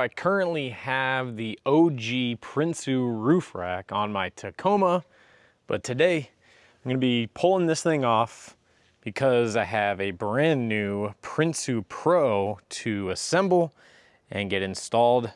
I currently have the OG Prinsu roof rack on my Tacoma, but today I'm going to be pulling this thing off because I have a brand new Prinsu Pro to assemble and get installed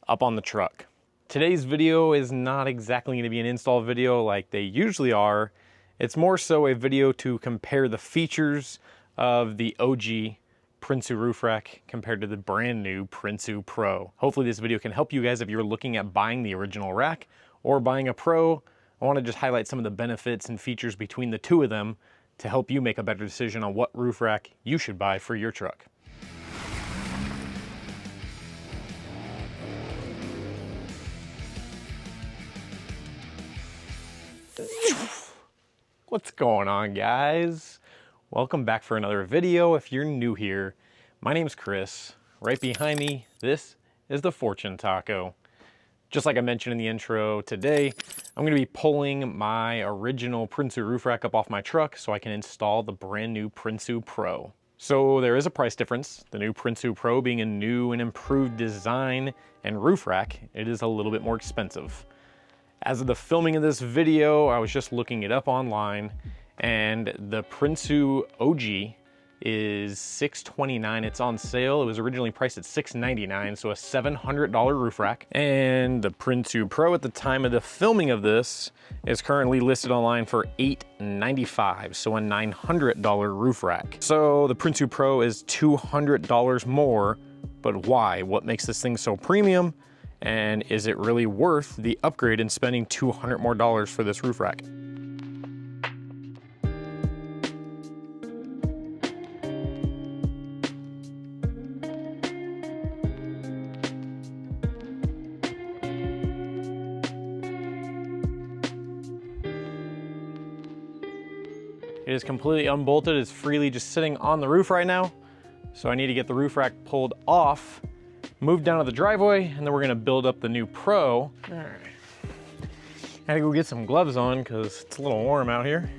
up on the truck. Today's video is not exactly going to be an install video like they usually are. It's more so a video to compare the features of the OG Prinsu roof rack compared to the brand new Prinsu Pro. Hopefully this video can help you guys if you're looking at buying the original rack or buying a Pro. I want to just highlight some of the benefits and features between the two of them to help you make a better decision on what roof rack you should buy for your truck. What's going on, guys? Welcome back for another video. If you're new here, my name's Chris. Right behind me, this is the Fortune Taco. Just like I mentioned in the intro, today I'm going to be pulling my original Prinsu roof rack up off my truck so I can install the brand new Prinsu Pro. So there is a price difference. The new Prinsu Pro being a new and improved design and roof rack, it is a little bit more expensive. As of the filming of this video, I was just looking it up online, and the Prinsu OG is $629. It's on sale. It was originally priced at $699, so a $700 roof rack. And the Prinsu Pro at the time of the filming of this is currently listed online for $895, so a $900 roof rack. So the Prinsu Pro is $200 more, but why? What makes this thing so premium? And is it really worth the upgrade and spending $200 more for this roof rack? It is completely unbolted. It's freely just sitting on the roof right now. So I need to get the roof rack pulled off, move down to the driveway, and then we're gonna build up the new Pro. All right. I gotta go get some gloves on because it's a little warm out here.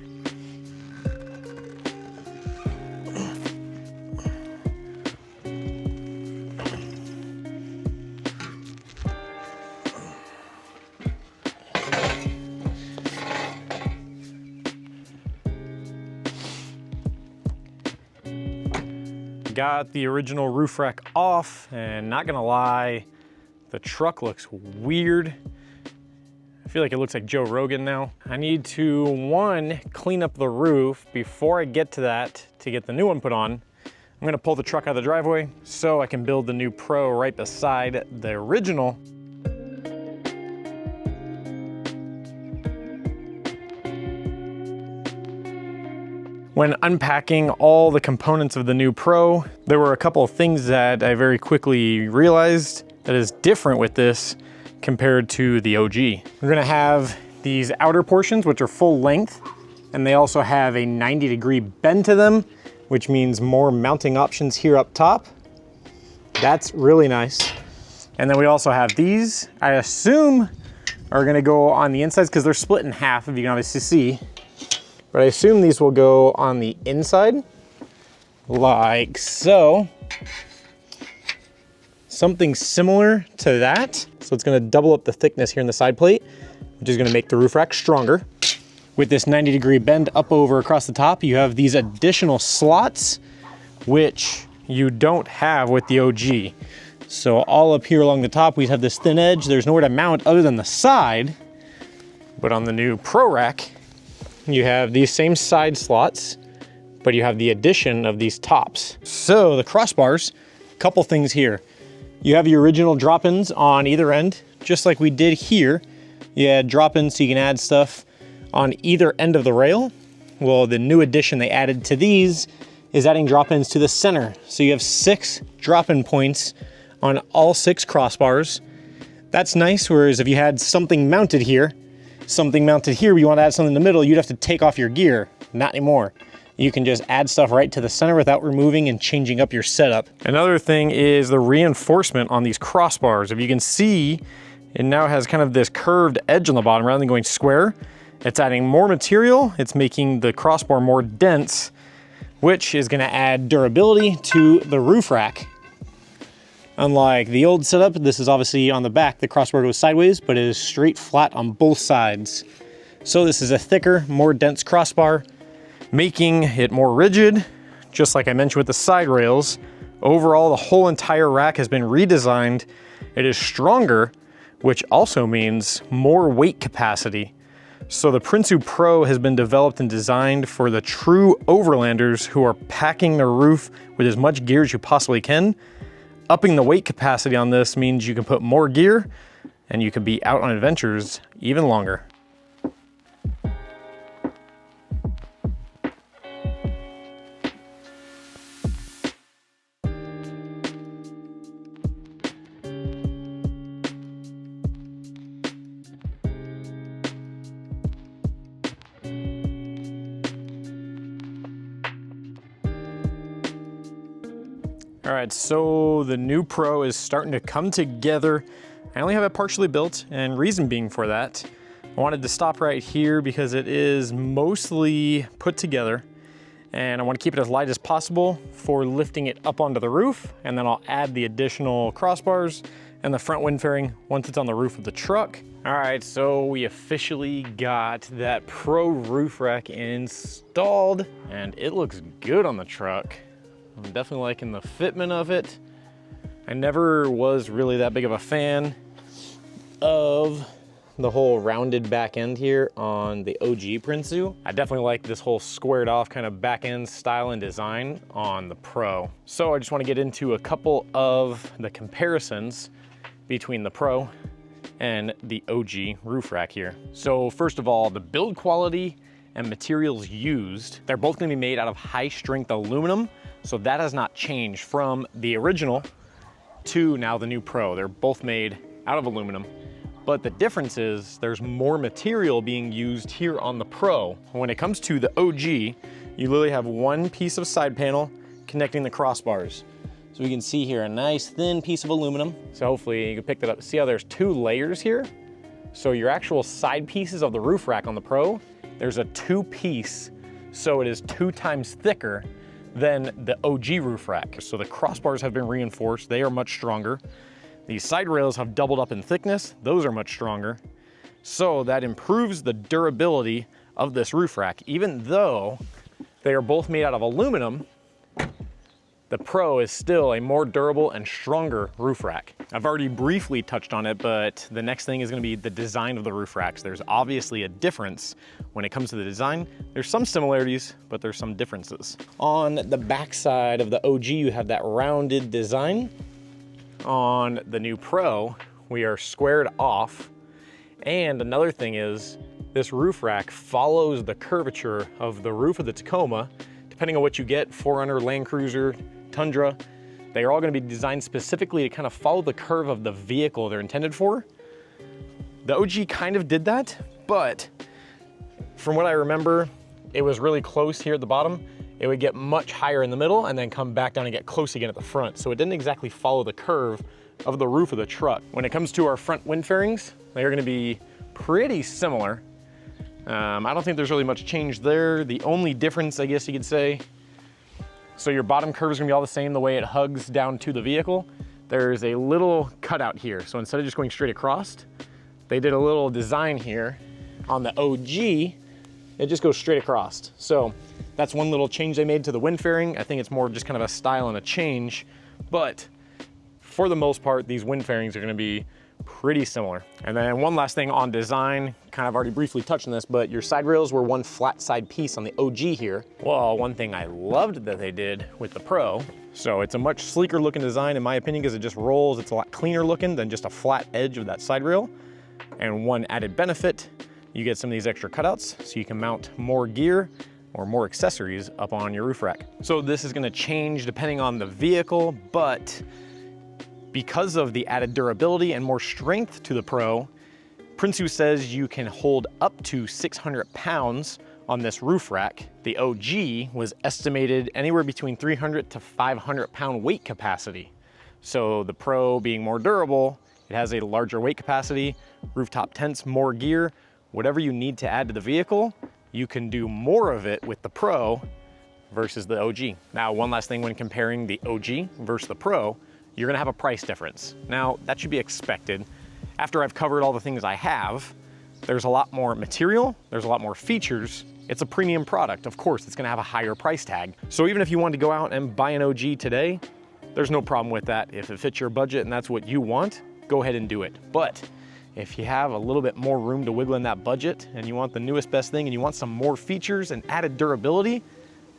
Got the original roof rack off, and not gonna lie, the truck looks weird. I feel like it looks like Joe Rogan now. I need to, one, clean up the roof before I get to that to get the new one put on. I'm gonna pull the truck out of the driveway so I can build the new Pro right beside the original. When unpacking all the components of the new Pro, there were a couple of things that I very quickly realized that is different with this compared to the OG. We're gonna have these outer portions, which are full length, and they also have a 90-degree bend to them, which means more mounting options here up top. That's really nice. And then we also have these, I assume are gonna go on the insides because they're split in half, if you can obviously see. But I assume these will go on the inside, like so. Something similar to that. So it's gonna double up the thickness here in the side plate, which is gonna make the roof rack stronger. With this 90-degree bend up over across the top, you have these additional slots, which you don't have with the OG. So all up here along the top, we have this thin edge. There's nowhere to mount other than the side. But on the new Pro rack, you have these same side slots, but you have the addition of these tops. So the crossbars, couple things here. You have your original drop-ins on either end, just like we did here. You had drop-ins so you can add stuff on either end of the rail. Well, the new addition they added to these is adding drop-ins to the center. So you have 6 drop-in points on all 6 crossbars. That's nice, whereas if you had something mounted here, you want to add something in the middle, you'd have to take off your gear. Not anymore. You can just add stuff right to the center without removing and changing up your setup. Another thing is the reinforcement on these crossbars. If you can see, it now has kind of this curved edge on the bottom rather than going square. It's adding more material. It's making the crossbar more dense, which is going to add durability to the roof rack. Unlike the old setup, this is obviously on the back, the crossbar goes sideways, but it is straight flat on both sides. So this is a thicker, more dense crossbar, making it more rigid, just like I mentioned with the side rails. Overall, the whole entire rack has been redesigned. It is stronger, which also means more weight capacity. So the Prinsu Pro has been developed and designed for the true overlanders who are packing their roof with as much gear as you possibly can. Upping the weight capacity on this means you can put more gear and you can be out on adventures even longer. All right, so the new Pro is starting to come together. I only have it partially built, and reason being for that, I wanted to stop right here because it is mostly put together, and I want to keep it as light as possible for lifting it up onto the roof, and then I'll add the additional crossbars and the front wind fairing once it's on the roof of the truck. All right, so we officially got that Pro roof rack installed, and it looks good on the truck. I'm definitely liking the fitment of it. I never was really that big of a fan of the whole rounded back end here on the OG Prinsu. I definitely like this whole squared off kind of back end style and design on the Pro. So I just want to get into a couple of the comparisons between the Pro and the OG roof rack here. So first of all, the build quality and materials used, they're both going to be made out of high strength aluminum. So that has not changed from the original to now the new Pro. They're both made out of aluminum, but the difference is there's more material being used here on the Pro. When it comes to the OG, you literally have one piece of side panel connecting the crossbars. So we can see here a nice thin piece of aluminum. So hopefully you can pick that up. See how there's two layers here? So your actual side pieces of the roof rack on the Pro, there's a two-piece, so it is 2 times thicker than the OG roof rack. So the crossbars have been reinforced. They are much stronger. These side rails have doubled up in thickness. Those are much stronger. So that improves the durability of this roof rack. Even though they are both made out of aluminum, the Pro is still a more durable and stronger roof rack. I've already briefly touched on it, but the next thing is going to be the design of the roof racks. There's obviously a difference when it comes to the design. There's some similarities, but there's some differences. On the back side of the OG, you have that rounded design. On the new Pro, we are squared off. And another thing is, this roof rack follows the curvature of the roof of the Tacoma. Depending on what you get, 4Runner, Land Cruiser, Tundra, they are all going to be designed specifically to kind of follow the curve of the vehicle they're intended for. The OG kind of did that, but from what I remember, it was really close here at the bottom. It would get much higher in the middle and then come back down and get close again at the front. So it didn't exactly follow the curve of the roof of the truck. When it comes to our front wind fairings, they are going to be pretty similar. I don't think there's really much change there. The only difference, I guess you could say, so your bottom curve is gonna be all the same the way it hugs down to the vehicle. There's a little cutout here. So instead of just going straight across, they did a little design here. On the OG, it just goes straight across. So that's one little change they made to the wind fairing. I think it's more of just kind of a style and a change, but for the most part, these wind fairings are gonna be pretty similar. And then one last thing on design, kind of already briefly touched on this, but your side rails were one flat side piece on the OG here. Well, one thing I loved that they did with the Pro, so it's a much sleeker looking design in my opinion because it just rolls, it's a lot cleaner looking than just a flat edge of that side rail. And one added benefit, you get some of these extra cutouts so you can mount more gear or more accessories up on your roof rack. So this is gonna change depending on the vehicle, but because of the added durability and more strength to the Pro, Prinsu says you can hold up to 600 pounds on this roof rack. The OG was estimated anywhere between 300 to 500 pound weight capacity. So the Pro being more durable, it has a larger weight capacity, rooftop tents, more gear, whatever you need to add to the vehicle, you can do more of it with the Pro versus the OG. Now, one last thing when comparing the OG versus the Pro, you're gonna have a price difference. Now, that should be expected. After I've covered all the things I have, there's a lot more material, there's a lot more features. It's a premium product. Of course, it's gonna have a higher price tag. So even if you wanted to go out and buy an OG today, there's no problem with that. If it fits your budget and that's what you want, go ahead and do it. But if you have a little bit more room to wiggle in that budget and you want the newest best thing and you want some more features and added durability,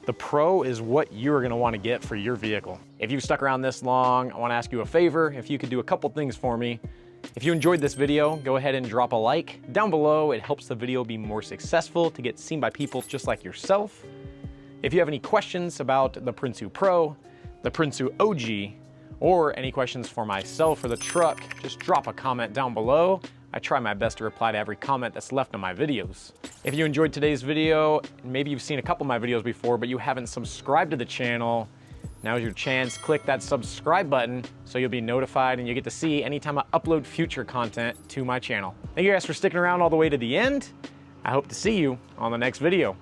the Pro is what you're gonna wanna get for your vehicle. If you've stuck around this long, I wanna ask you a favor. If you could do a couple things for me. If you enjoyed this video, go ahead and drop a like down below. It helps the video be more successful, to get seen by people just like yourself. If you have any questions about the Prinsu Pro, the Prinsu OG, or any questions for myself or the truck, just drop a comment down below. I try my best to reply to every comment that's left on my videos. If you enjoyed today's video, maybe you've seen a couple of my videos before, but you haven't subscribed to the channel, now's your chance. Click that subscribe button so you'll be notified and you get to see anytime I upload future content to my channel. Thank you guys for sticking around all the way to the end. I hope to see you on the next video.